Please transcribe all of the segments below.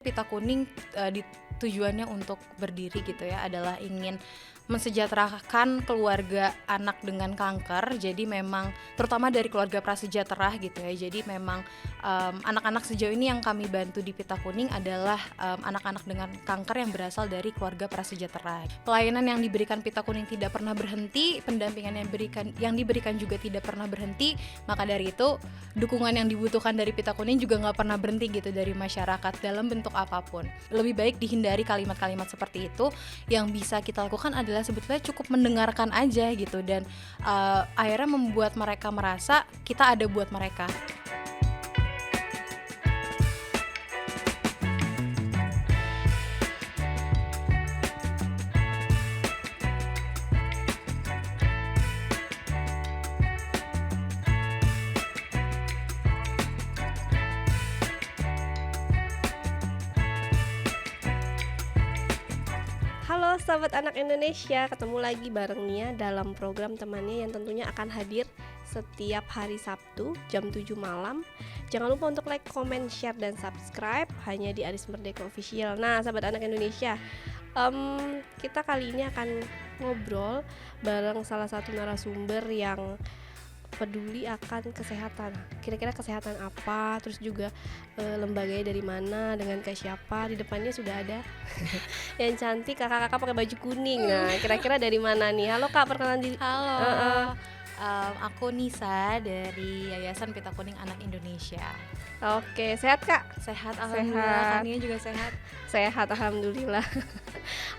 Pita Kuning tujuannya untuk berdiri gitu ya adalah ingin mensejahterakan keluarga anak dengan kanker. Jadi memang terutama dari keluarga prasejahtera gitu ya. Jadi memang anak-anak sejauh ini yang kami bantu di Pita Kuning adalah anak-anak dengan kanker yang berasal dari keluarga prasejahtera. Pelayanan yang diberikan Pita Kuning tidak pernah berhenti, pendampingan yang diberikan juga tidak pernah berhenti. Maka dari itu dukungan yang dibutuhkan dari Pita Kuning juga nggak pernah berhenti gitu dari masyarakat dalam bentuk apapun. Lebih baik dihindari kalimat-kalimat seperti itu. Yang bisa kita lakukan adalah sebetulnya cukup mendengarkan aja gitu, dan akhirnya membuat mereka merasa kita ada buat mereka. Halo sahabat anak Indonesia, ketemu lagi bareng Nia dalam program temannya yang tentunya akan hadir setiap hari Sabtu jam 7 malam. Jangan lupa untuk like, comment, share, dan subscribe hanya di Aris Merdeka Official. Nah sahabat anak Indonesia, kita kali ini akan ngobrol bareng salah satu narasumber yang peduli akan kesehatan. Kira-kira kesehatan apa, terus juga lembaganya dari mana, dengan kayak siapa. Di depannya sudah ada yang cantik, kakak-kakak pakai baju kuning. Nah kira-kira dari mana nih? Halo kak, perkenalan diri. Halo, aku Nisa dari Yayasan Pita Kuning Anak Indonesia. Oke, sehat kak? Sehat, alhamdulillah. Kaninya juga sehat. Sehat, alhamdulillah.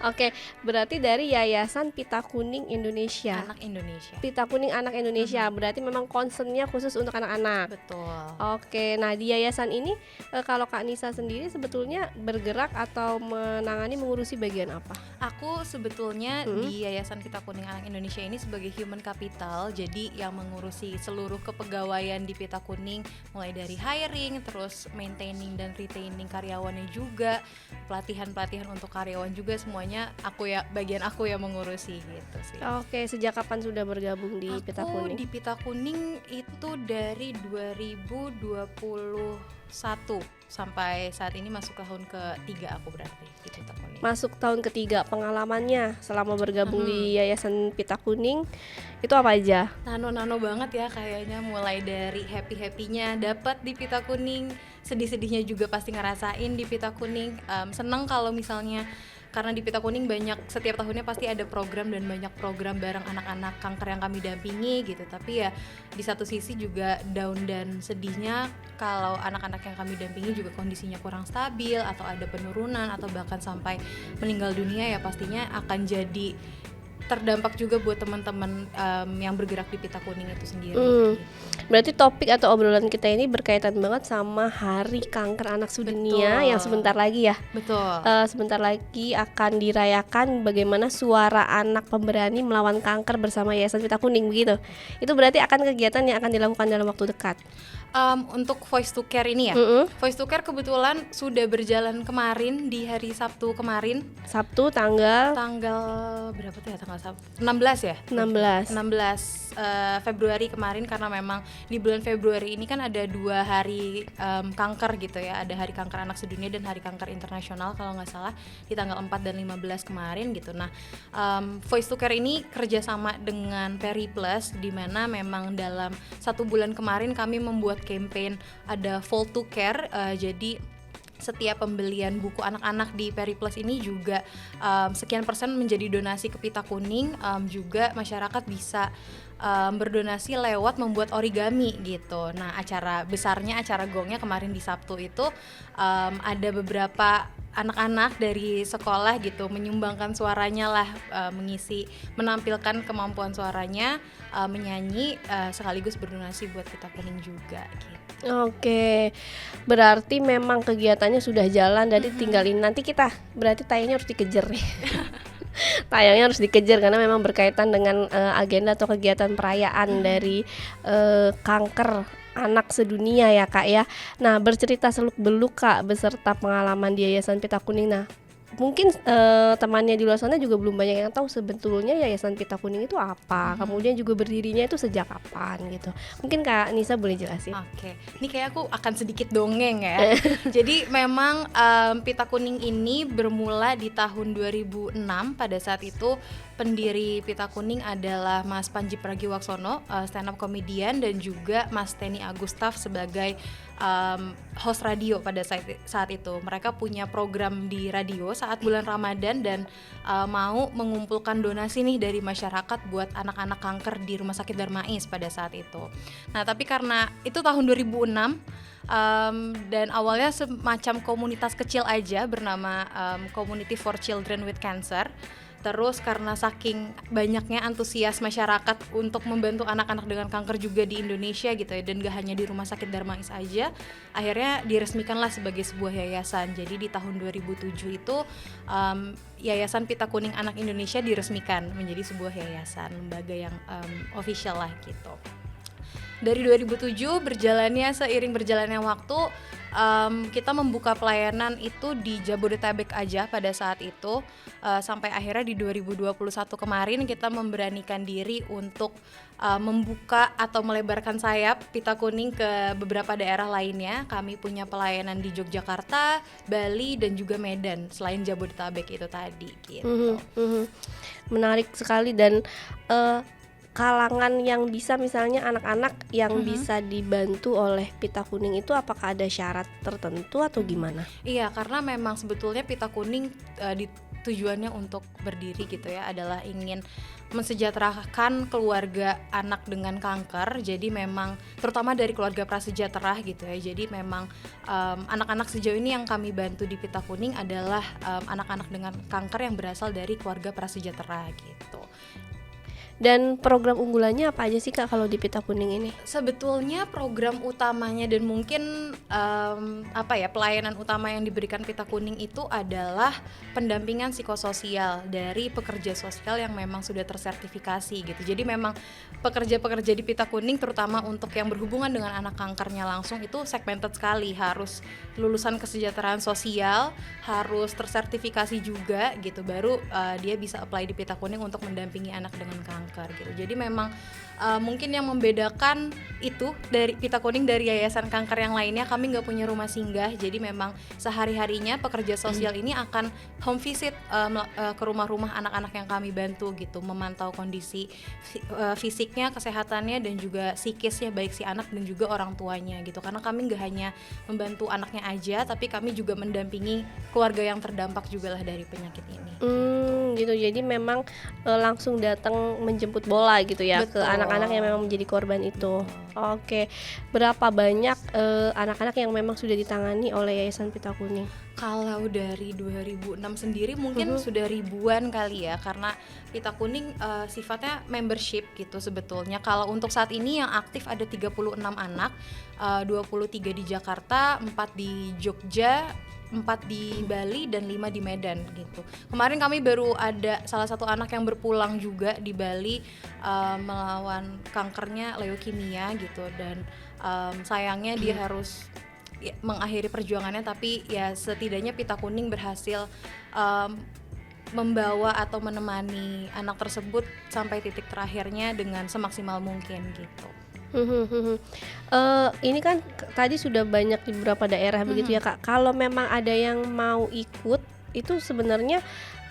Oke, berarti dari Yayasan Pita Kuning Indonesia. Anak Indonesia. Pita Kuning Anak Indonesia, berarti memang concernnya khusus untuk anak-anak. Betul. Oke, nah di yayasan ini kalau Kak Nisa sendiri sebetulnya bergerak atau mengurusi bagian apa? Aku sebetulnya di Yayasan Pita Kuning Anak Indonesia ini sebagai human capital, jadi yang mengurusi seluruh kepegawaian di Pita Kuning, mulai dari hiring, terus maintaining dan retaining karyawannya juga, pelatihan untuk karyawan juga, semuanya bagian aku yang mengurusi gitu sih. Oke, sejak kapan sudah bergabung di Pita Kuning? Aku di Pita Kuning itu dari 2021 sampai saat ini masuk tahun ketiga aku berarti di Pita Kuning. Masuk tahun ketiga, pengalamannya selama bergabung di Yayasan Pita Kuning itu apa aja? Nano banget ya kayaknya, mulai dari happy-happynya dapat di Pita Kuning, sedih-sedihnya juga pasti ngerasain di Pita Kuning. Seneng kalau misalnya karena di Pita Kuning setiap tahunnya pasti ada program dan banyak program bareng anak-anak kanker yang kami dampingi gitu. Tapi ya di satu sisi juga down dan sedihnya kalau anak-anak yang kami dampingi juga kondisinya kurang stabil atau ada penurunan atau bahkan sampai meninggal dunia, ya pastinya akan jadi terdampak juga buat teman-teman yang bergerak di Pita Kuning itu sendiri. Berarti topik atau obrolan kita ini berkaitan banget sama Hari Kanker Anak Sedunia yang sebentar lagi ya. Betul. Sebentar lagi akan dirayakan bagaimana suara anak pemberani melawan kanker bersama Yayasan Pita Kuning begitu. Itu berarti akan kegiatan yang akan dilakukan dalam waktu dekat. Untuk Voice to Care ini ya, Voice to Care kebetulan sudah berjalan kemarin di hari Sabtu kemarin. Sabtu tanggal berapa tuh ya, tanggal 16 ya? 16 Februari kemarin, karena memang di bulan Februari ini kan ada 2 hari kanker gitu ya. Ada Hari Kanker Anak Sedunia dan Hari Kanker Internasional kalau nggak salah, di tanggal 4 dan 15 kemarin gitu. Nah, Voice to Care ini kerjasama dengan Periplus, di mana memang dalam 1 bulan kemarin kami membuat campaign ada Fall to Care. Jadi setiap pembelian buku anak-anak di Periplus ini juga sekian persen menjadi donasi ke Pita Kuning. Juga masyarakat bisa berdonasi lewat membuat origami gitu. Nah, acara gongnya kemarin di Sabtu itu ada beberapa anak-anak dari sekolah gitu menyumbangkan suaranya lah, menampilkan kemampuan suaranya, menyanyi, sekaligus berdonasi buat Pita Kuning juga gitu. Oke, berarti memang kegiatannya sudah jalan, jadi tinggal ini nanti kita berarti tayangnya harus dikejar nih. Tayangnya harus dikejar karena memang berkaitan dengan agenda atau kegiatan perayaan dari kanker anak sedunia ya kak ya. Nah, bercerita seluk beluk kak beserta pengalaman di Yayasan Pita Kuning. Nah, mungkin temannya di luar sana juga belum banyak yang tahu sebetulnya Yayasan Pita Kuning itu apa, kemudian juga berdirinya itu sejak kapan gitu. Mungkin Kak Nisa boleh jelasin. Oke, ini kayak aku akan sedikit dongeng ya. Jadi memang Pita Kuning ini bermula di tahun 2006. Pada saat itu pendiri Pita Kuning adalah Mas Panji Pragiwaksono, stand up comedian, dan juga Mas Teni Agustaf sebagai host radio pada saat itu. Mereka punya program di radio saat bulan Ramadan dan mau mengumpulkan donasi nih dari masyarakat buat anak-anak kanker di Rumah Sakit Darmais pada saat itu. Nah, tapi karena itu tahun 2006 dan awalnya semacam komunitas kecil aja bernama Community for Children with Cancer. Terus karena saking banyaknya antusias masyarakat untuk membantu anak-anak dengan kanker juga di Indonesia gitu ya, dan gak hanya di Rumah Sakit Darmais aja, akhirnya diresmikanlah sebagai sebuah yayasan. Jadi di tahun 2007 itu Yayasan Pita Kuning Anak Indonesia diresmikan menjadi sebuah yayasan, lembaga yang official lah gitu. Dari 2007 seiring berjalannya waktu, kita membuka pelayanan itu di Jabodetabek aja pada saat itu, sampai akhirnya di 2021 kemarin kita memberanikan diri untuk membuka atau melebarkan sayap Pita Kuning ke beberapa daerah lainnya. Kami punya pelayanan di Yogyakarta, Bali, dan juga Medan selain Jabodetabek itu tadi gitu. Menarik sekali. Dan kalangan yang bisa, misalnya anak-anak yang bisa dibantu oleh Pita Kuning itu apakah ada syarat tertentu atau gimana? Iya, karena memang sebetulnya Pita Kuning tujuannya untuk berdiri gitu ya adalah ingin mensejahterakan keluarga anak dengan kanker. Jadi memang terutama dari keluarga prasejahtera gitu ya. Jadi memang anak-anak sejauh ini yang kami bantu di Pita Kuning adalah anak-anak dengan kanker yang berasal dari keluarga prasejahtera gitu. Dan program unggulannya apa aja sih Kak kalau di Pita Kuning ini? Sebetulnya program utamanya dan mungkin pelayanan utama yang diberikan Pita Kuning itu adalah pendampingan psikososial dari pekerja sosial yang memang sudah tersertifikasi gitu. Jadi memang pekerja-pekerja di Pita Kuning terutama untuk yang berhubungan dengan anak kankernya langsung itu segmented sekali, harus lulusan kesejahteraan sosial, harus tersertifikasi juga gitu, baru dia bisa apply di Pita Kuning untuk mendampingi anak dengan kanker gitu. Jadi memang mungkin yang membedakan itu dari Pita Kuning dari yayasan kanker yang lainnya, kami nggak punya rumah singgah. Jadi memang sehari-harinya pekerja sosial ini akan home visit ke rumah-rumah anak-anak yang kami bantu gitu, memantau kondisi fisiknya, kesehatannya, dan juga psikisnya baik si anak dan juga orang tuanya gitu. Karena kami nggak hanya membantu anaknya aja, tapi kami juga mendampingi keluarga yang terdampak juga lah dari penyakit ini. Gitu. Jadi memang langsung datang menjemput bola gitu ya. Betul. Ke anak-anak yang memang menjadi korban itu. Oke. Berapa banyak anak-anak yang memang sudah ditangani oleh Yayasan Pita Kuning? Kalau dari 2006 sendiri mungkin sudah ribuan kali ya, karena Pita Kuning sifatnya membership gitu sebetulnya. Kalau untuk saat ini yang aktif ada 36 anak, 23 di Jakarta, 4 di Jogja, 4 di Bali, dan 5 di Medan gitu. Kemarin kami baru ada salah satu anak yang berpulang juga di Bali melawan kankernya leukemia gitu, dan sayangnya dia harus mengakhiri perjuangannya, tapi ya setidaknya Pita Kuning berhasil membawa atau menemani anak tersebut sampai titik terakhirnya dengan semaksimal mungkin gitu. Ini kan tadi sudah banyak di beberapa daerah begitu ya Kak. Kalau memang ada yang mau ikut, itu sebenarnya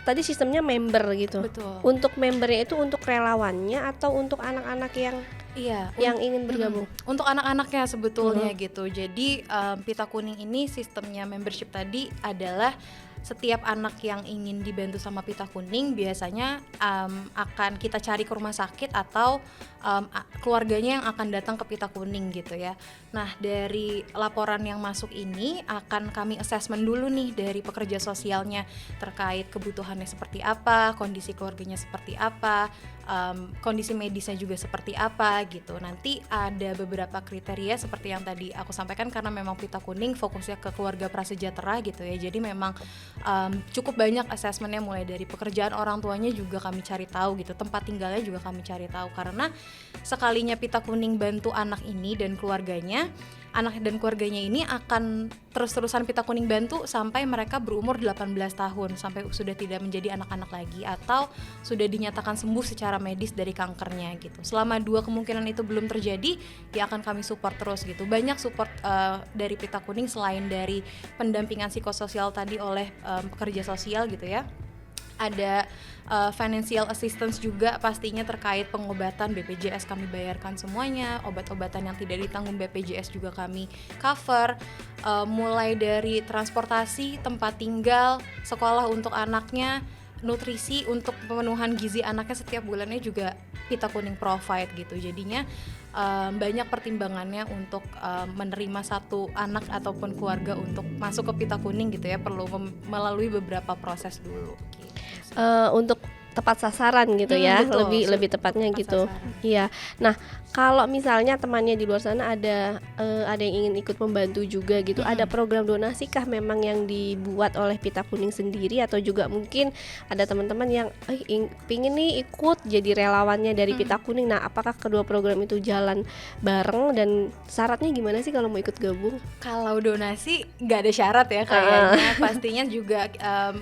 tadi sistemnya member gitu. Betul. Untuk membernya itu untuk relawannya atau untuk anak-anak yang ingin bergabung? Untuk anak-anaknya sebetulnya gitu. Jadi Pita Kuning ini sistemnya membership tadi adalah setiap anak yang ingin dibantu sama Pita Kuning biasanya akan kita cari ke rumah sakit atau keluarganya yang akan datang ke Pita Kuning gitu ya. Nah, dari laporan yang masuk ini akan kami assessment dulu nih dari pekerja sosialnya terkait kebutuhannya seperti apa, kondisi keluarganya seperti apa, kondisi medisnya juga seperti apa gitu. Nanti ada beberapa kriteria seperti yang tadi aku sampaikan, karena memang Pita Kuning fokusnya ke keluarga prasejahtera gitu ya. Jadi memang cukup banyak assessmentnya, mulai dari pekerjaan orang tuanya juga kami cari tahu gitu, tempat tinggalnya juga kami cari tahu, karena sekalinya Pita Kuning bantu anak ini dan keluarganya, anak dan keluarganya ini akan terus-terusan Pita Kuning bantu sampai mereka berumur 18 tahun, sampai sudah tidak menjadi anak-anak lagi atau sudah dinyatakan sembuh secara medis dari kankernya gitu. Selama 2 kemungkinan itu belum terjadi, ya akan kami support terus gitu. Banyak support dari Pita Kuning selain dari pendampingan psikososial tadi oleh pekerja sosial gitu ya. Ada financial assistance juga pastinya terkait pengobatan, BPJS kami bayarkan semuanya, obat-obatan yang tidak ditanggung BPJS juga kami cover, mulai dari transportasi, tempat tinggal, sekolah untuk anaknya, nutrisi untuk pemenuhan gizi anaknya setiap bulannya juga Pita Kuning provide gitu. Jadinya banyak pertimbangannya untuk menerima satu anak ataupun keluarga untuk masuk ke Pita Kuning gitu ya, perlu melalui beberapa proses dulu gitu. Untuk tepat sasaran gitu ya, betul. lebih tepatnya Tepat gitu. sasaran. Iya. Nah, kalau misalnya temannya di luar sana ada yang ingin ikut membantu juga gitu, ada program donasi kah memang yang dibuat oleh Pita Kuning sendiri, atau juga mungkin ada teman-teman yang pingin nih ikut jadi relawannya dari Pita Kuning. Nah, apakah kedua program itu jalan bareng dan syaratnya gimana sih kalau mau ikut gabung? Kalau donasi nggak ada syarat ya kayaknya. Pastinya juga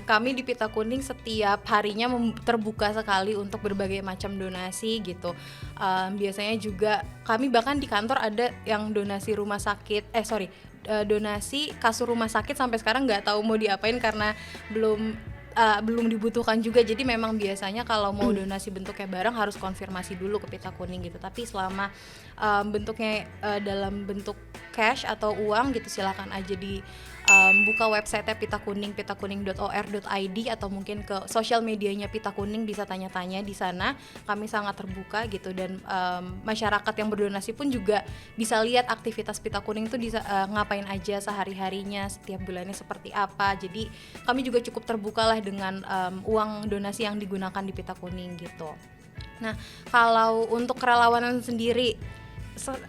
kami di Pita Kuning setiap harinya terbuka sekali untuk berbagai macam donasi gitu. Biasanya juga kami bahkan di kantor ada yang donasi rumah sakit, donasi kasur rumah sakit, sampai sekarang nggak tahu mau diapain karena belum dibutuhkan juga. Jadi memang biasanya kalau mau donasi bentuknya bareng harus konfirmasi dulu ke Pita Kuning gitu. Tapi selama bentuknya dalam bentuk cash atau uang gitu, silakan aja buka website Pita Kuning, pitakuning.or.id, atau mungkin ke sosial medianya Pita Kuning, bisa tanya-tanya di sana. Kami sangat terbuka gitu, dan masyarakat yang berdonasi pun juga bisa lihat aktivitas Pita Kuning itu ngapain aja sehari-harinya, setiap bulannya seperti apa. Jadi kami juga cukup terbuka lah dengan uang donasi yang digunakan di Pita Kuning gitu. Nah, kalau untuk kerelawanan sendiri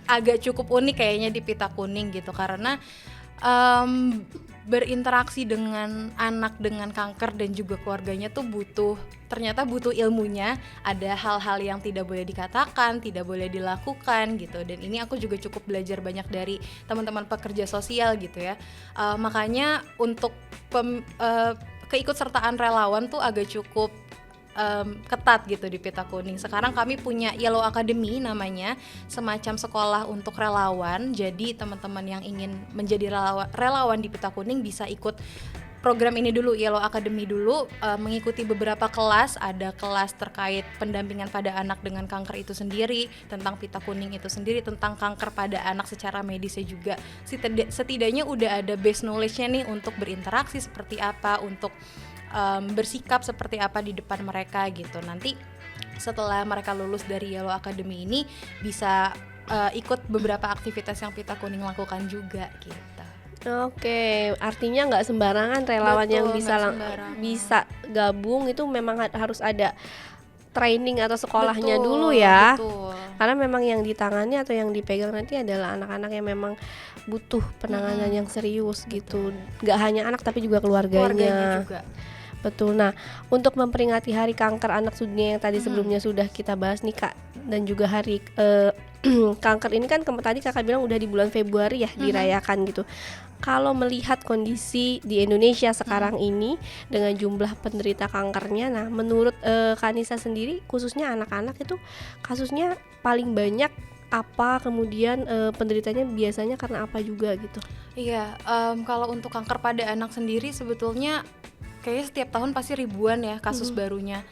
agak cukup unik kayaknya di Pita Kuning gitu, karena berinteraksi dengan anak dengan kanker dan juga keluarganya tuh ternyata butuh ilmunya. Ada hal-hal yang tidak boleh dikatakan, tidak boleh dilakukan gitu, dan ini aku juga cukup belajar banyak dari teman-teman pekerja sosial gitu ya. Makanya untuk keikutsertaan relawan tuh agak cukup ketat gitu di Pita Kuning. Sekarang kami punya Yellow Academy namanya, semacam sekolah untuk relawan. Jadi teman-teman yang ingin menjadi relawan di Pita Kuning bisa ikut program ini dulu, Yellow Academy dulu, mengikuti beberapa kelas. Ada kelas terkait pendampingan pada anak dengan kanker itu sendiri, tentang Pita Kuning itu sendiri, tentang kanker pada anak secara medisnya juga. Setidaknya udah ada base knowledge-nya nih untuk berinteraksi seperti apa, untuk bersikap seperti apa di depan mereka gitu. Nanti setelah mereka lulus dari Yellow Academy ini bisa ikut beberapa aktivitas yang Pita Kuning lakukan juga gitu. Oke, artinya nggak sembarangan relawan. Betul, yang bisa gabung itu memang harus ada training atau sekolahnya dulu ya. Betul. Karena memang yang ditangani atau yang dipegang nanti adalah anak-anak yang memang butuh penanganan yang serius gitu. Nggak hanya anak tapi juga keluarganya juga. Betul. Nah, untuk memperingati Hari Kanker Anak Sedunia yang tadi sebelumnya sudah kita bahas nih Kak, dan juga hari kanker ini kan tadi Kakak bilang udah di bulan Februari ya dirayakan gitu. Kalau melihat kondisi di Indonesia sekarang ini dengan jumlah penderita kankernya, nah menurut Kanisa sendiri khususnya anak-anak itu kasusnya paling banyak apa, kemudian penderitanya biasanya karena apa juga gitu? Iya, kalau untuk kanker pada anak sendiri sebetulnya kayaknya setiap tahun pasti ribuan ya kasus barunya,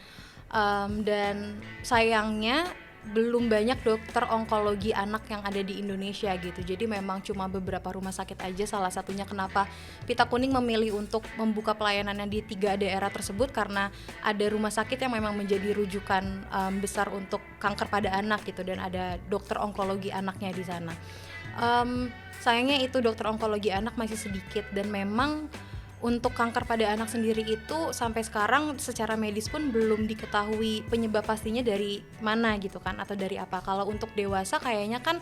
dan sayangnya belum banyak dokter onkologi anak yang ada di Indonesia gitu. Jadi memang cuma beberapa rumah sakit aja. Salah satunya kenapa Pita Kuning memilih untuk membuka pelayanannya di 3 daerah tersebut, karena ada rumah sakit yang memang menjadi rujukan besar untuk kanker pada anak gitu, dan ada dokter onkologi anaknya di sana. Sayangnya itu dokter onkologi anak masih sedikit, dan memang untuk kanker pada anak sendiri itu sampai sekarang secara medis pun belum diketahui penyebab pastinya dari mana gitu kan, atau dari apa. Kalau untuk dewasa kayaknya kan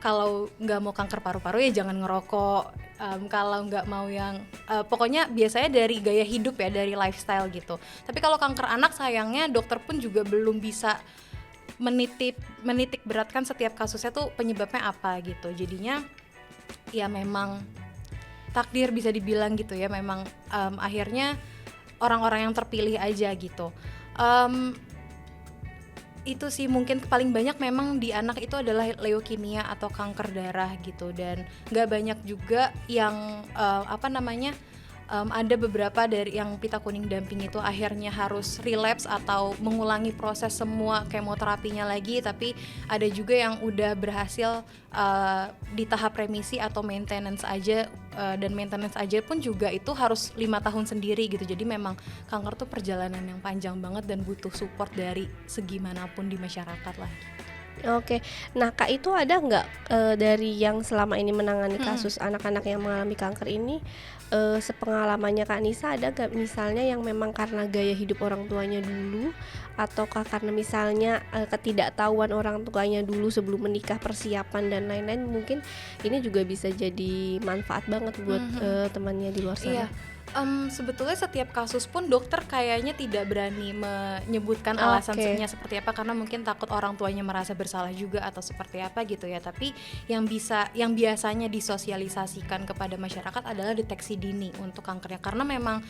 kalau nggak mau kanker paru-paru ya jangan ngerokok, kalau nggak mau yang pokoknya biasanya dari gaya hidup ya, dari lifestyle gitu. Tapi kalau kanker anak sayangnya dokter pun juga belum bisa menitik beratkan setiap kasusnya tuh penyebabnya apa gitu. Jadinya ya memang takdir bisa dibilang gitu ya, memang akhirnya orang-orang yang terpilih aja gitu. Itu sih mungkin paling banyak memang di anak itu adalah leukemia atau kanker darah gitu, dan nggak banyak juga yang ada beberapa dari yang pita kuning damping itu akhirnya harus relapse atau mengulangi proses semua kemoterapinya lagi, tapi ada juga yang udah berhasil di tahap remisi atau maintenance aja, dan maintenance aja pun juga itu harus 5 tahun sendiri gitu. Jadi memang kanker tuh perjalanan yang panjang banget dan butuh support dari segi manapun di masyarakat lah. Oke, nah Kak, itu ada nggak dari yang selama ini menangani kasus anak-anak yang mengalami kanker ini, sepengalamannya Kak Nisa, ada nggak misalnya yang memang karena gaya hidup orang tuanya dulu, ataukah karena misalnya ketidaktahuan orang tuanya dulu sebelum menikah, persiapan dan lain-lain, mungkin ini juga bisa jadi manfaat banget buat temannya di luar sana. Iya. Sebetulnya setiap kasus pun dokter kayaknya tidak berani menyebutkan alasannya seperti apa, karena mungkin takut orang tuanya merasa bersalah juga atau seperti apa gitu ya. Tapi yang biasanya disosialisasikan kepada masyarakat adalah deteksi dini untuk kankernya, karena memang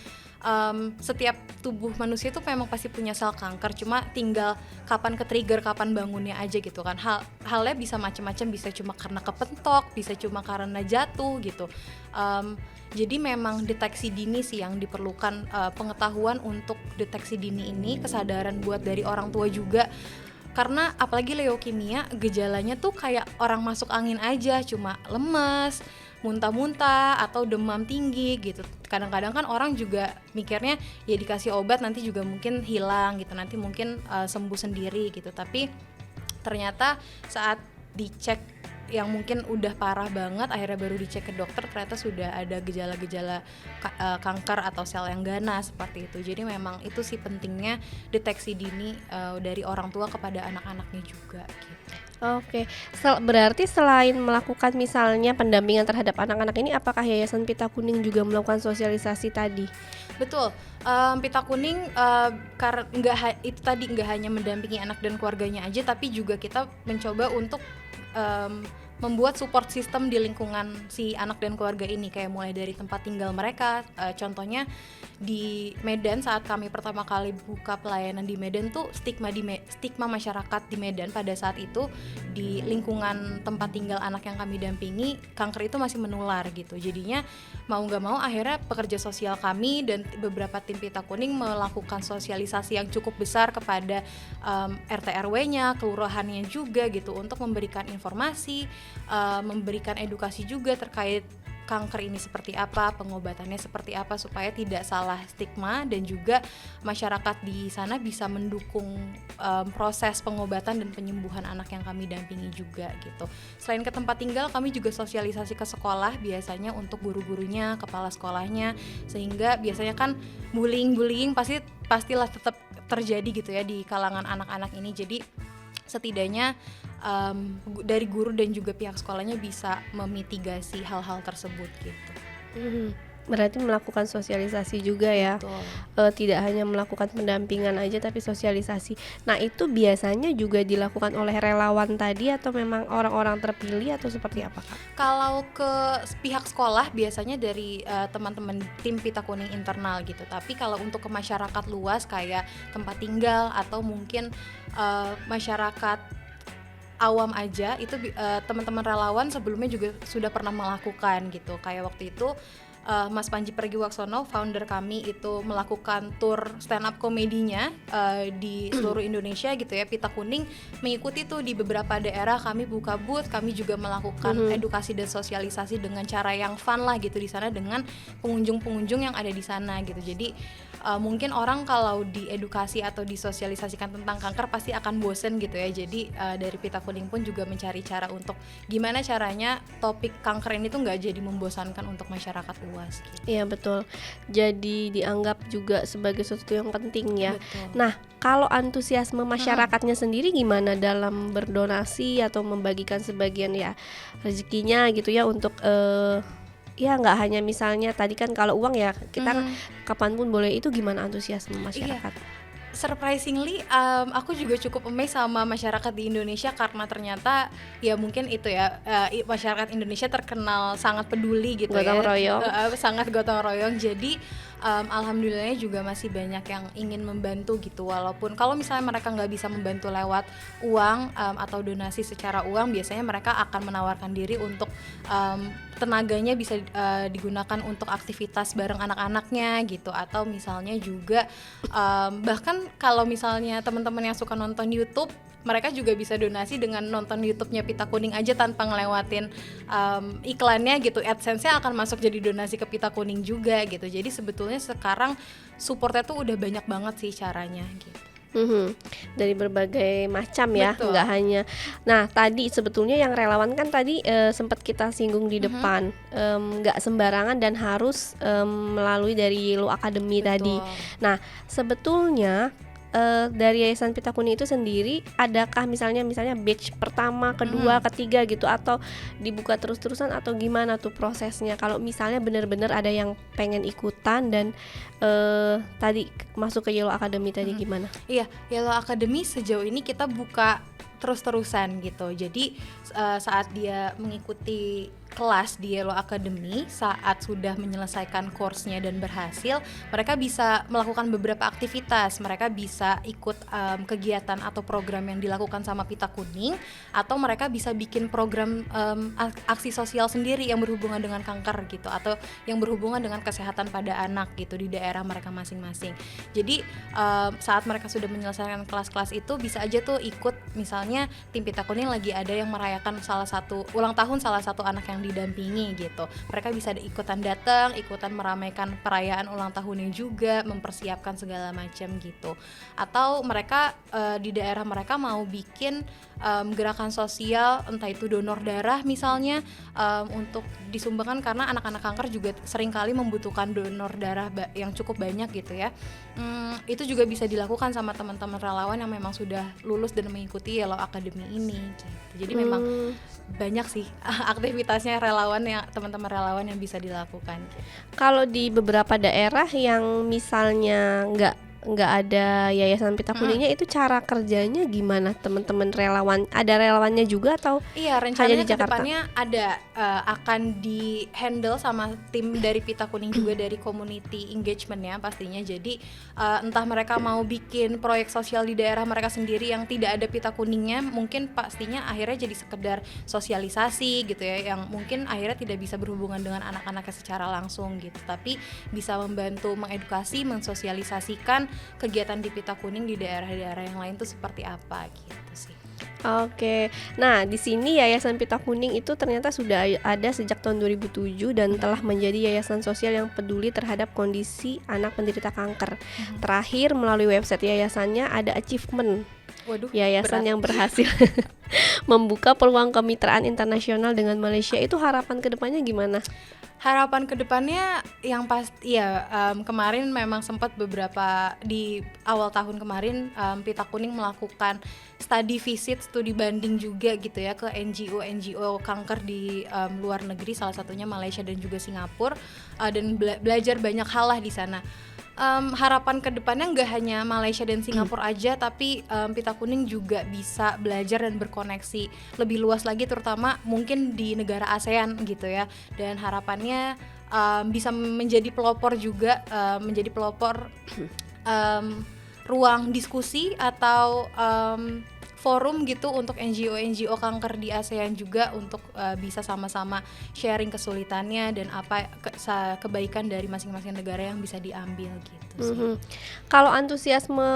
setiap tubuh manusia itu memang pasti punya sel kanker, cuma tinggal kapan ke-trigger, kapan bangunnya aja gitu kan. Halnya bisa macam-macam, bisa cuma karena kepentok, bisa cuma karena jatuh gitu. Jadi memang deteksi dini sih yang diperlukan, pengetahuan untuk deteksi dini ini, kesadaran buat dari orang tua juga. Karena apalagi leukemia, gejalanya tuh kayak orang masuk angin aja, cuma lemes, muntah-muntah atau demam tinggi gitu. Kadang-kadang kan orang juga mikirnya ya dikasih obat nanti juga mungkin hilang gitu, nanti mungkin sembuh sendiri gitu. Tapi ternyata saat dicek yang mungkin udah parah banget, akhirnya baru dicek ke dokter, ternyata sudah ada gejala-gejala kanker atau sel yang ganas seperti itu. Jadi memang itu sih pentingnya deteksi dini dari orang tua kepada anak-anaknya juga gitu. Oke, berarti selain melakukan misalnya pendampingan terhadap anak-anak ini, apakah Yayasan Pita Kuning juga melakukan sosialisasi tadi? Betul, Pita Kuning nggak hanya mendampingi anak dan keluarganya aja, tapi juga kita mencoba untuk membuat support system di lingkungan si anak dan keluarga ini, kayak mulai dari tempat tinggal mereka. Contohnya di Medan, saat kami pertama kali buka pelayanan di Medan tuh stigma masyarakat di Medan pada saat itu di lingkungan tempat tinggal anak yang kami dampingi, kanker itu masih menular gitu. Jadinya mau nggak mau akhirnya pekerja sosial kami dan beberapa tim Pita Kuning melakukan sosialisasi yang cukup besar kepada RT RW-nya, kelurahannya juga gitu, untuk memberikan informasi, memberikan edukasi juga terkait kanker ini seperti apa, pengobatannya seperti apa, supaya tidak salah stigma dan juga masyarakat di sana bisa mendukung proses pengobatan dan penyembuhan anak yang kami dampingi juga gitu. Selain ke tempat tinggal, kami juga sosialisasi ke sekolah biasanya untuk guru-gurunya, kepala sekolahnya, sehingga biasanya kan bullying pastilah tetap terjadi gitu ya di kalangan anak-anak ini. Jadi setidaknya dari guru dan juga pihak sekolahnya bisa memitigasi hal-hal tersebut gitu. Berarti melakukan sosialisasi juga ya. Tidak hanya melakukan pendampingan aja tapi sosialisasi. Nah, itu biasanya juga dilakukan oleh relawan tadi atau memang orang-orang terpilih atau seperti apa, Kak? Kalau ke pihak sekolah biasanya dari teman-teman tim Pita Kuning internal gitu. Tapi kalau untuk ke masyarakat luas kayak tempat tinggal atau mungkin masyarakat awam aja, itu teman-teman relawan sebelumnya juga sudah pernah melakukan gitu. Kayak waktu itu Mas Panji Pragiwaksono, founder kami, itu melakukan tour stand up komedinya di seluruh Indonesia gitu ya. Pita Kuning mengikuti tuh di beberapa daerah, kami buka booth, kami juga melakukan edukasi dan sosialisasi dengan cara yang fun lah gitu di sana dengan pengunjung-pengunjung yang ada di sana gitu. Jadi mungkin orang kalau diedukasi atau disosialisasikan tentang kanker pasti akan bosen gitu ya. Jadi dari Pita Kuning pun juga mencari cara untuk gimana caranya topik kanker ini tuh nggak jadi membosankan untuk masyarakat luas gitu. Iya betul, jadi dianggap juga sebagai sesuatu yang penting ya. Betul. Nah, kalau antusiasme masyarakatnya sendiri gimana dalam berdonasi atau membagikan sebagian ya rezekinya gitu ya untuk ya nggak hanya misalnya tadi kan kalau uang ya kita kapanpun boleh, itu gimana antusiasme masyarakat? Surprisingly, aku juga cukup amazed sama masyarakat di Indonesia karena ternyata ya mungkin itu ya, masyarakat Indonesia terkenal sangat peduli gitu Gotong royong. sangat gotong royong. Jadi alhamdulillahnya juga masih banyak yang ingin membantu gitu, walaupun kalau misalnya mereka nggak bisa membantu lewat uang atau donasi secara uang, biasanya mereka akan menawarkan diri untuk tenaganya bisa digunakan untuk aktivitas bareng anak-anaknya gitu, atau misalnya juga bahkan kalau misalnya teman-teman yang suka nonton YouTube, mereka juga bisa donasi dengan nonton YouTube-nya Pita Kuning aja tanpa ngelewatin iklannya gitu. AdSense-nya akan masuk jadi donasi ke Pita Kuning juga gitu. Jadi sebetulnya sekarang supportnya tuh udah banyak banget sih caranya gitu. Dari berbagai macam ya, Betul. nggak hanya. Nah, tadi sebetulnya yang relawan kan tadi sempat kita singgung di depan, nggak sembarangan dan harus melalui dari Yellow Academy tadi. Nah, sebetulnya dari Yayasan Pita Kuning itu sendiri, adakah misalnya batch pertama, kedua, ketiga gitu, atau dibuka terus-terusan, atau gimana tuh prosesnya? Kalau misalnya benar-benar ada yang pengen ikutan dan tadi masuk ke Yellow Academy tadi gimana? Iya, Yellow Academy sejauh ini kita buka terus-terusan gitu. Jadi saat dia mengikuti kelas di Yellow Academy, saat sudah menyelesaikan course-nya dan berhasil, mereka bisa melakukan beberapa aktivitas. Mereka bisa ikut kegiatan atau program yang dilakukan sama Pita Kuning, atau mereka bisa bikin program aksi sosial sendiri yang berhubungan dengan kanker gitu, atau yang berhubungan dengan kesehatan pada anak gitu di daerah mereka masing-masing. Jadi saat mereka sudah menyelesaikan kelas-kelas itu, bisa aja tuh ikut, misalnya tim Pita Kuning lagi ada yang merayakan ulang tahun salah satu anak yang didampingi gitu. Mereka bisa ikutan datang, ikutan meramaikan perayaan ulang tahunnya juga, mempersiapkan segala macam gitu. Atau mereka di daerah mereka mau bikin gerakan sosial, entah itu donor darah misalnya, untuk disumbangkan karena anak-anak kanker juga seringkali membutuhkan donor darah yang cukup banyak gitu ya. Itu juga bisa dilakukan sama teman-teman relawan yang memang sudah lulus dan mengikuti Yellow Academy ini gitu. Jadi memang banyak sih aktivitasnya teman-teman relawan yang bisa dilakukan. Kalau di beberapa daerah yang misalnya nggak ada Yayasan Pita Kuningnya, itu cara kerjanya gimana teman-teman relawan? Ada relawannya juga atau Iya, hanya rencananya di Jakarta? kedepannya ada akan di handle sama tim dari Pita Kuning juga, dari community engagement-nya pastinya. Jadi entah mereka mau bikin proyek sosial di daerah mereka sendiri yang tidak ada Pita Kuningnya, mungkin pastinya akhirnya jadi sekedar sosialisasi gitu ya, yang mungkin akhirnya tidak bisa berhubungan dengan anak-anaknya secara langsung gitu, tapi bisa membantu mengedukasi, mensosialisasikan kegiatan di Pita Kuning di daerah-daerah yang lain tuh seperti apa gitu sih. Oke, nah di sini Yayasan Pita Kuning itu ternyata sudah ada sejak tahun 2007 dan telah menjadi yayasan sosial yang peduli terhadap kondisi anak penderita kanker. Terakhir melalui website yayasannya ada achievement. Waduh, Yayasan berat. yang berhasil membuka peluang kemitraan internasional dengan Malaysia. Itu harapan kedepannya gimana? Harapan kedepannya yang pasti ya, kemarin memang sempat beberapa di awal tahun kemarin Pita Kuning melakukan studi banding juga gitu ya ke NGO kanker di luar negeri, salah satunya Malaysia dan juga Singapura, dan belajar banyak hal lah di sana. Harapan kedepannya nggak hanya Malaysia dan Singapura aja, tapi Pita Kuning juga bisa belajar dan berkoneksi lebih luas lagi, terutama mungkin di negara ASEAN gitu ya. Dan harapannya bisa menjadi pelopor juga, menjadi pelopor ruang diskusi atau forum gitu untuk NGO kanker di ASEAN juga, untuk bisa sama-sama sharing kesulitannya dan apa kebaikan dari masing-masing negara yang bisa diambil gitu sih. Kalau antusiasme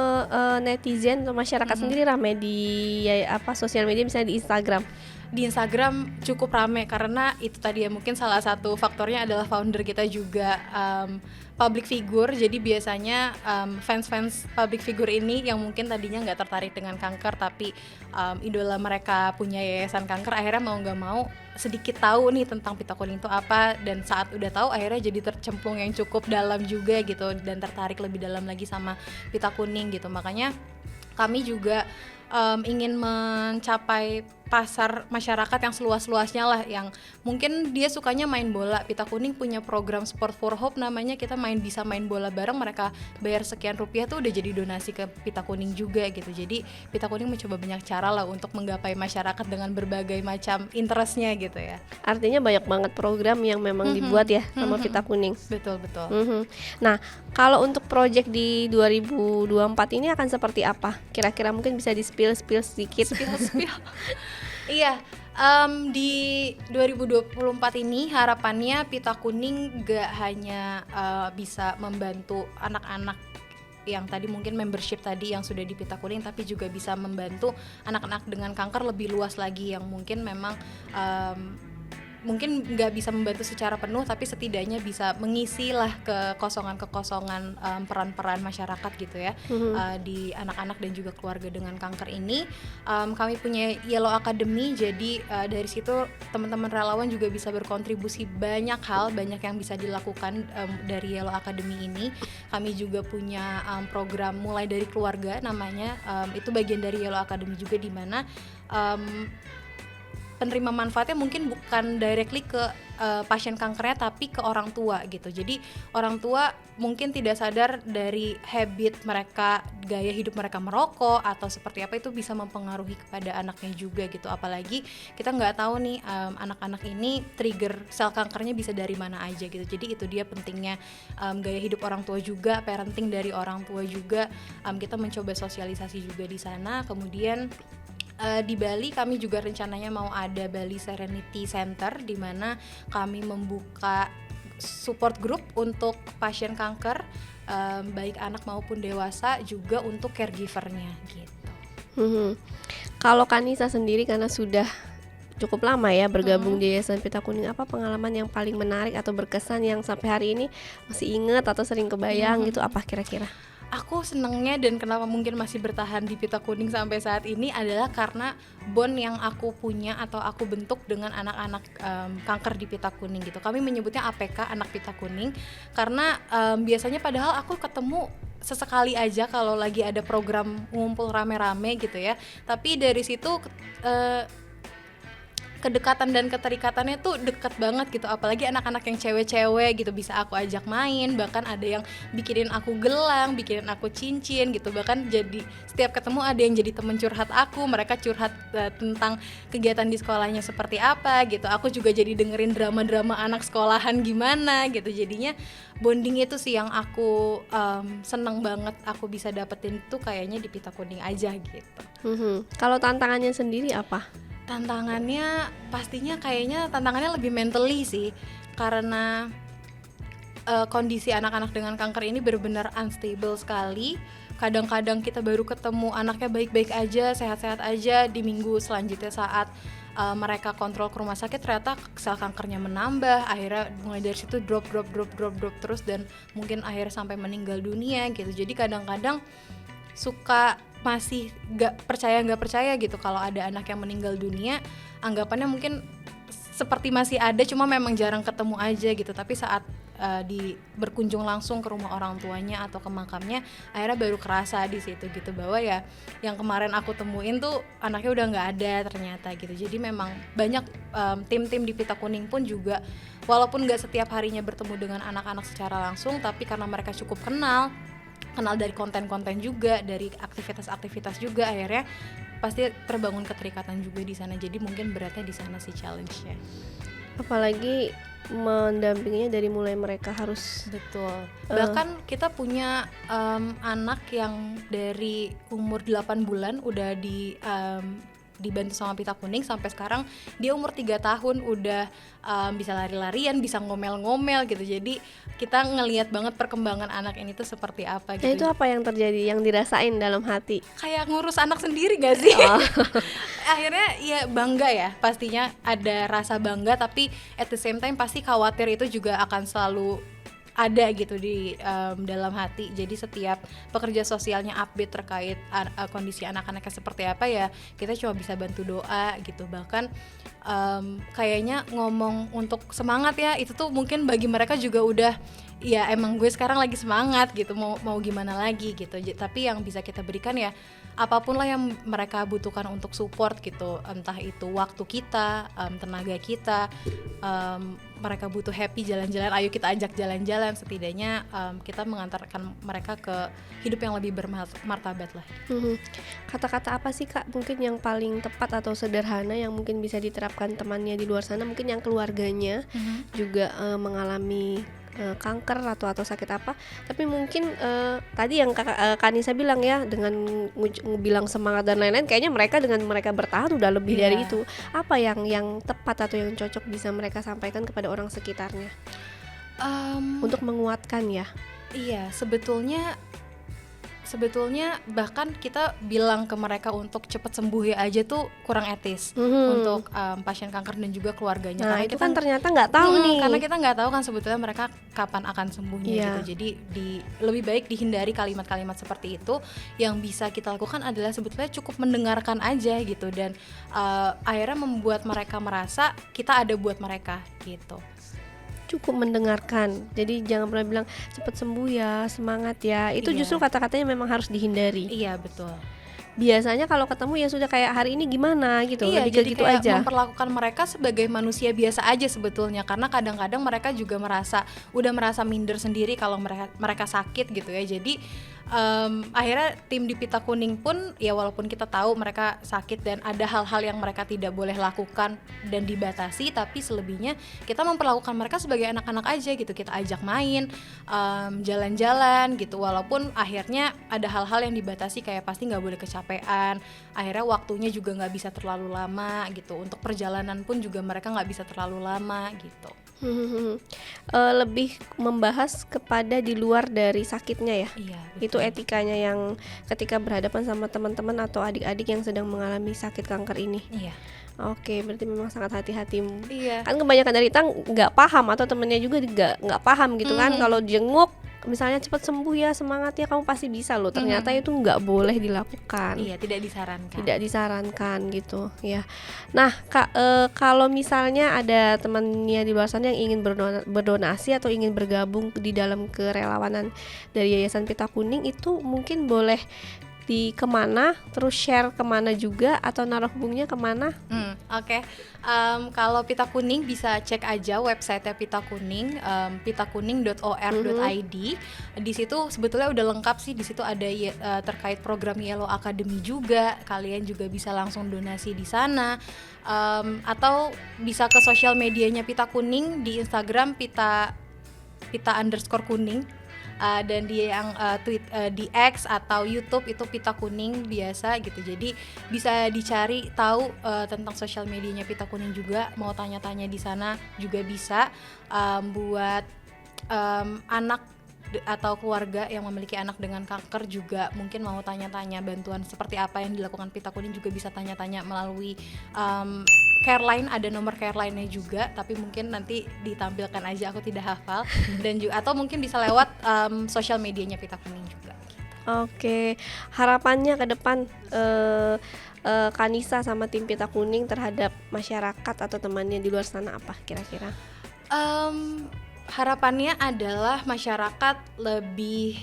netizen atau masyarakat sendiri ramai di sosial media, misalnya di Instagram? Di Instagram cukup rame karena itu tadi ya, mungkin salah satu faktornya adalah founder kita juga public figure. Jadi biasanya fans public figure ini yang mungkin tadinya nggak tertarik dengan kanker, tapi idola mereka punya yayasan kanker, akhirnya mau nggak mau sedikit tahu nih tentang Pita Kuning itu apa, dan saat udah tahu akhirnya jadi tercemplung yang cukup dalam juga gitu, dan tertarik lebih dalam lagi sama Pita Kuning gitu. Makanya kami juga ingin mencapai pasar masyarakat yang seluas-luasnya lah, yang mungkin dia sukanya main bola. Pita Kuning punya program Sport for Hope namanya, kita bisa main bola bareng, mereka bayar sekian rupiah tuh udah jadi donasi ke Pita Kuning juga gitu. Jadi Pita Kuning mencoba banyak cara lah untuk menggapai masyarakat dengan berbagai macam interestnya gitu ya. Artinya banyak banget program yang memang dibuat ya sama Pita Kuning. Betul. Nah, kalau untuk project di 2024 ini akan seperti apa? Kira-kira mungkin bisa di-spill sedikit. Spill. Iya, di 2024 ini harapannya Pita Kuning gak hanya bisa membantu anak-anak yang tadi mungkin membership tadi yang sudah di Pita Kuning, tapi juga bisa membantu anak-anak dengan kanker lebih luas lagi, yang mungkin memang mungkin nggak bisa membantu secara penuh, tapi setidaknya bisa mengisi lah kekosongan peran-peran masyarakat gitu ya, di anak-anak dan juga keluarga dengan kanker ini. Kami punya Yellow Academy, jadi dari situ teman-teman relawan juga bisa berkontribusi banyak hal, banyak yang bisa dilakukan dari Yellow Academy ini. Kami juga punya program mulai dari keluarga namanya, itu bagian dari Yellow Academy juga, di mana penerima manfaatnya mungkin bukan directly ke pasien kankernya, tapi ke orang tua gitu. Jadi orang tua mungkin tidak sadar dari habit mereka, gaya hidup mereka merokok atau seperti apa, itu bisa mempengaruhi kepada anaknya juga gitu. Apalagi kita nggak tahu nih anak-anak ini trigger sel kankernya bisa dari mana aja gitu. Jadi itu dia pentingnya gaya hidup orang tua juga, parenting dari orang tua juga. Kita mencoba sosialisasi juga di sana. Kemudian di Bali kami juga rencananya mau ada Bali Serenity Center, di mana kami membuka support group untuk pasien kanker, baik anak maupun dewasa, juga untuk caregivernya gitu. Kalau Kanisa sendiri, karena sudah cukup lama ya bergabung di Yayasan Pita Kuning, apa pengalaman yang paling menarik atau berkesan yang sampai hari ini masih ingat atau sering kebayang gitu, apa kira-kira? Aku senengnya dan kenapa mungkin masih bertahan di Pita Kuning sampai saat ini adalah karena bond yang aku punya atau aku bentuk dengan anak-anak kanker di Pita Kuning gitu. Kami menyebutnya APK, anak Pita Kuning, karena biasanya padahal aku ketemu sesekali aja kalau lagi ada program ngumpul rame-rame gitu ya. Tapi dari situ kedekatan dan keterikatannya tuh dekat banget gitu, apalagi anak-anak yang cewek-cewek gitu, bisa aku ajak main, bahkan ada yang bikinin aku gelang, bikinin aku cincin gitu, bahkan jadi setiap ketemu ada yang jadi temen curhat aku, mereka curhat tentang kegiatan di sekolahnya seperti apa gitu, aku juga jadi dengerin drama-drama anak sekolahan gimana gitu. Jadinya bonding itu sih yang aku seneng banget aku bisa dapetin tuh kayaknya di Pita Kuning aja gitu. Kalau tantangannya sendiri apa? Tantangannya pastinya kayaknya tantangannya lebih mentally sih, karena kondisi anak-anak dengan kanker ini benar-benar unstable sekali. Kadang-kadang kita baru ketemu anaknya baik-baik aja, sehat-sehat aja, di minggu selanjutnya saat mereka kontrol ke rumah sakit ternyata sel kankernya menambah, akhirnya mulai dari situ drop terus, dan mungkin akhirnya sampai meninggal dunia gitu. Jadi kadang-kadang suka masih nggak percaya gitu kalau ada anak yang meninggal dunia, anggapannya mungkin seperti masih ada, cuma memang jarang ketemu aja gitu. Tapi saat berkunjung langsung ke rumah orang tuanya atau ke makamnya, akhirnya baru kerasa di situ gitu, bahwa ya yang kemarin aku temuin tuh anaknya udah nggak ada ternyata gitu. Jadi memang banyak tim-tim di Pita Kuning pun juga, walaupun nggak setiap harinya bertemu dengan anak-anak secara langsung, tapi karena mereka cukup kenal dari konten-konten juga, dari aktivitas-aktivitas juga, akhirnya pasti terbangun keterikatan juga di sana. Jadi mungkin beratnya di sana sih challenge-nya. Apalagi mendampinginya dari mulai mereka harus bahkan kita punya anak yang dari umur 8 bulan udah dibantu sama Pita Kuning, sampai sekarang dia umur 3 tahun udah bisa lari-larian, bisa ngomel-ngomel gitu. Jadi kita ngelihat banget perkembangan anak ini tuh seperti apa gitu. Nah, itu apa yang terjadi, yang dirasain dalam hati? Kayak ngurus anak sendiri gak sih? Akhirnya ya bangga ya, pastinya ada rasa bangga, tapi at the same time pasti khawatir itu juga akan selalu ada gitu di dalam hati. Jadi setiap pekerja sosialnya update terkait kondisi anak-anaknya seperti apa, ya kita cuma bisa bantu doa gitu. Bahkan kayaknya ngomong untuk semangat ya, itu tuh mungkin bagi mereka juga udah ya emang gue sekarang lagi semangat gitu, mau gimana lagi gitu. Tapi yang bisa kita berikan ya apapun lah yang mereka butuhkan untuk support gitu, entah itu waktu kita, tenaga kita, mereka butuh happy jalan-jalan, ayo kita ajak jalan-jalan, setidaknya kita mengantarkan mereka ke hidup yang lebih bermartabat lah. Kata-kata apa sih Kak mungkin yang paling tepat atau sederhana yang mungkin bisa diterapkan temannya di luar sana, mungkin yang keluarganya juga mengalami kanker atau sakit apa, tapi mungkin tadi yang Kanisa bilang ya, dengan bilang semangat dan lain-lain, kayaknya mereka bertahan udah lebih dari itu. Apa yang tepat atau yang cocok bisa mereka sampaikan kepada orang sekitarnya untuk menguatkan ya? Iya, sebetulnya bahkan kita bilang ke mereka untuk cepat sembuh ya aja tuh kurang etis untuk pasien kanker dan juga keluarganya. Nah karena itu kita kan ternyata nggak tahu nih. Karena kita nggak tahu kan sebetulnya mereka kapan akan sembuhnya gitu. Jadi lebih baik dihindari kalimat-kalimat seperti itu. Yang bisa kita lakukan adalah sebetulnya cukup mendengarkan aja gitu, dan akhirnya membuat mereka merasa kita ada buat mereka gitu. Cukup mendengarkan, jadi jangan pernah bilang cepat sembuh ya, semangat ya, itu justru kata-katanya memang harus dihindari. Iya betul. Biasanya kalau ketemu ya sudah kayak hari ini gimana gitu, lebih jadi gitu kayak aja memperlakukan mereka sebagai manusia biasa aja sebetulnya, karena kadang-kadang mereka juga udah merasa minder sendiri kalau mereka sakit gitu ya. Jadi akhirnya tim di Pita Kuning pun ya walaupun kita tahu mereka sakit dan ada hal-hal yang mereka tidak boleh lakukan dan dibatasi, tapi selebihnya kita memperlakukan mereka sebagai anak-anak aja gitu. Kita ajak main, jalan-jalan gitu, walaupun akhirnya ada hal-hal yang dibatasi kayak pasti nggak boleh kecapean, akhirnya waktunya juga nggak bisa terlalu lama gitu, untuk perjalanan pun juga mereka nggak bisa terlalu lama gitu. Lebih membahas kepada di luar dari sakitnya ya. Iya, itu etikanya yang ketika berhadapan sama teman-teman atau adik-adik yang sedang mengalami sakit kanker ini. Iya. Oke, berarti memang sangat hati-hati. Iya. Kan kebanyakan dari kita nggak paham atau temennya juga nggak paham gitu kan. Kalau jenguk misalnya cepat sembuh ya, semangat ya, kamu pasti bisa loh. Ternyata itu nggak boleh dilakukan. Iya, tidak disarankan. Tidak disarankan gitu ya. Nah Kak, kalau misalnya ada temannya di luar sana yang ingin berdonasi atau ingin bergabung di dalam kerelawanan dari Yayasan Pita Kuning, itu mungkin boleh di kemana, terus share kemana juga, atau naruh hubungnya kemana? Oke. Kalau Pita Kuning bisa cek aja website Pita Kuning, pitakuning.or.id. Di situ sebetulnya udah lengkap sih. Di situ ada terkait program Yellow Academy juga. Kalian juga bisa langsung donasi di sana, atau bisa ke sosial medianya Pita Kuning di Instagram Pita_Kuning. Dan di yang di X atau YouTube itu Pita Kuning biasa gitu. Jadi bisa dicari tahu tentang sosial medianya Pita Kuning juga. Mau tanya-tanya di sana juga bisa. Buat anak atau keluarga yang memiliki anak dengan kanker juga mungkin mau tanya-tanya bantuan seperti apa yang dilakukan Pita Kuning, juga bisa tanya-tanya melalui care line, ada nomor care line-nya juga, tapi mungkin nanti ditampilkan aja, aku tidak hafal. Dan juga atau mungkin bisa lewat sosial medianya Pita Kuning juga gitu. Oke, harapannya ke depan Kanisa sama tim Pita Kuning terhadap masyarakat atau temannya di luar sana apa kira-kira? Harapannya adalah masyarakat lebih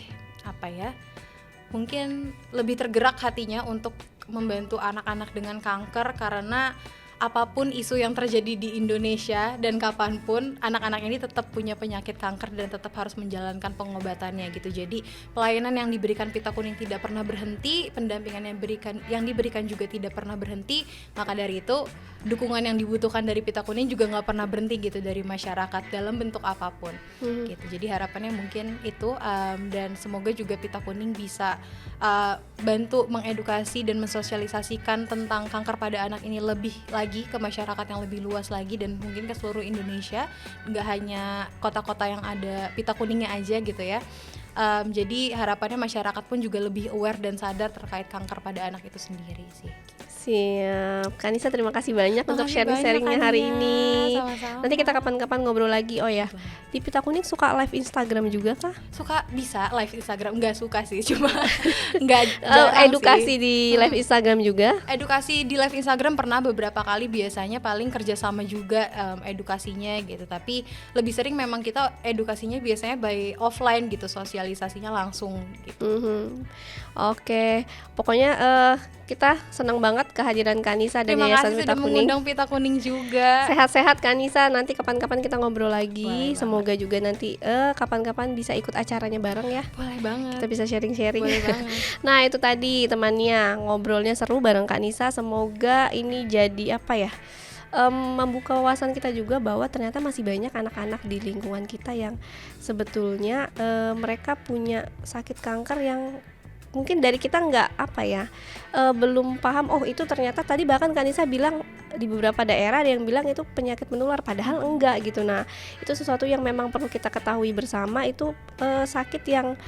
mungkin lebih tergerak hatinya untuk membantu anak-anak dengan kanker, karena apapun isu yang terjadi di Indonesia dan kapanpun, anak-anak ini tetap punya penyakit kanker dan tetap harus menjalankan pengobatannya gitu. Jadi pelayanan yang diberikan Pita Kuning tidak pernah berhenti, pendampingan yang diberikan juga tidak pernah berhenti. Maka dari itu dukungan yang dibutuhkan dari Pita Kuning juga nggak pernah berhenti gitu dari masyarakat dalam bentuk apapun gitu. Jadi harapannya mungkin itu, dan semoga juga Pita Kuning bisa bantu mengedukasi dan mensosialisasikan tentang kanker pada anak ini lebih lagi ke masyarakat yang lebih luas lagi, dan mungkin ke seluruh Indonesia, nggak hanya kota-kota yang ada Pita Kuningnya aja gitu ya. Jadi harapannya masyarakat pun juga lebih aware dan sadar terkait kanker pada anak itu sendiri sih. Siap. Kanisa terima kasih banyak untuk Makasih sharing-sharingnya banyak, hari Ania. ini. Sama-sama. Nanti kita kapan-kapan ngobrol lagi. Oh ya, di Pita Kuning suka live Instagram juga kah? Suka bisa live Instagram, nggak suka sih, cuma nggak Oh, jarang edukasi sih. di live Instagram juga. Edukasi di live Instagram pernah beberapa kali, biasanya paling kerjasama juga edukasinya gitu, tapi lebih sering memang kita edukasinya biasanya by offline gitu, sosialisasinya langsung gitu. Oke, pokoknya kita senang banget kehadiran Kanisa dan Terima Yayasan kasih Pita sudah Kuning. mengundang Pita Kuning juga. Sehat-sehat Kanisa, nanti kapan-kapan kita ngobrol lagi. Boleh Semoga juga nanti kapan-kapan bisa ikut acaranya bareng ya. Boleh banget. Kita bisa sharing-sharing. Boleh banget. Nah, itu tadi temannya, ngobrolnya seru bareng Kak Nisa. Semoga ini jadi apa ya? Membuka wawasan kita juga bahwa ternyata masih banyak anak-anak di lingkungan kita yang sebetulnya mereka punya sakit kanker yang mungkin dari kita nggak apa ya, belum paham. Oh, itu ternyata tadi bahkan Kanisa bilang di beberapa daerah ada yang bilang itu penyakit menular, padahal enggak gitu. Nah, itu sesuatu yang memang perlu kita ketahui bersama. Itu sakit yang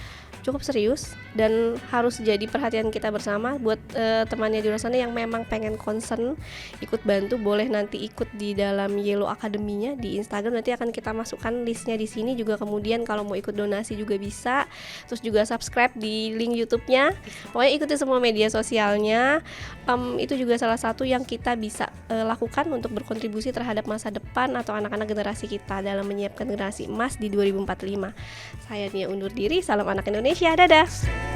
cukup serius dan harus jadi perhatian kita bersama. Buat temannya di luar sana yang memang pengen concern ikut bantu, boleh nanti ikut di dalam Yellow Academy-nya di Instagram. Nanti akan kita masukkan listnya di sini juga. Kemudian kalau mau ikut donasi juga bisa. Terus juga subscribe di link YouTube-nya. Pokoknya ikuti semua media sosialnya. Itu juga salah satu yang kita bisa lakukan untuk berkontribusi terhadap masa depan atau anak-anak generasi kita dalam menyiapkan generasi emas di 2045. Saya Nia undur diri. Salam anak Indonesia. Dadah.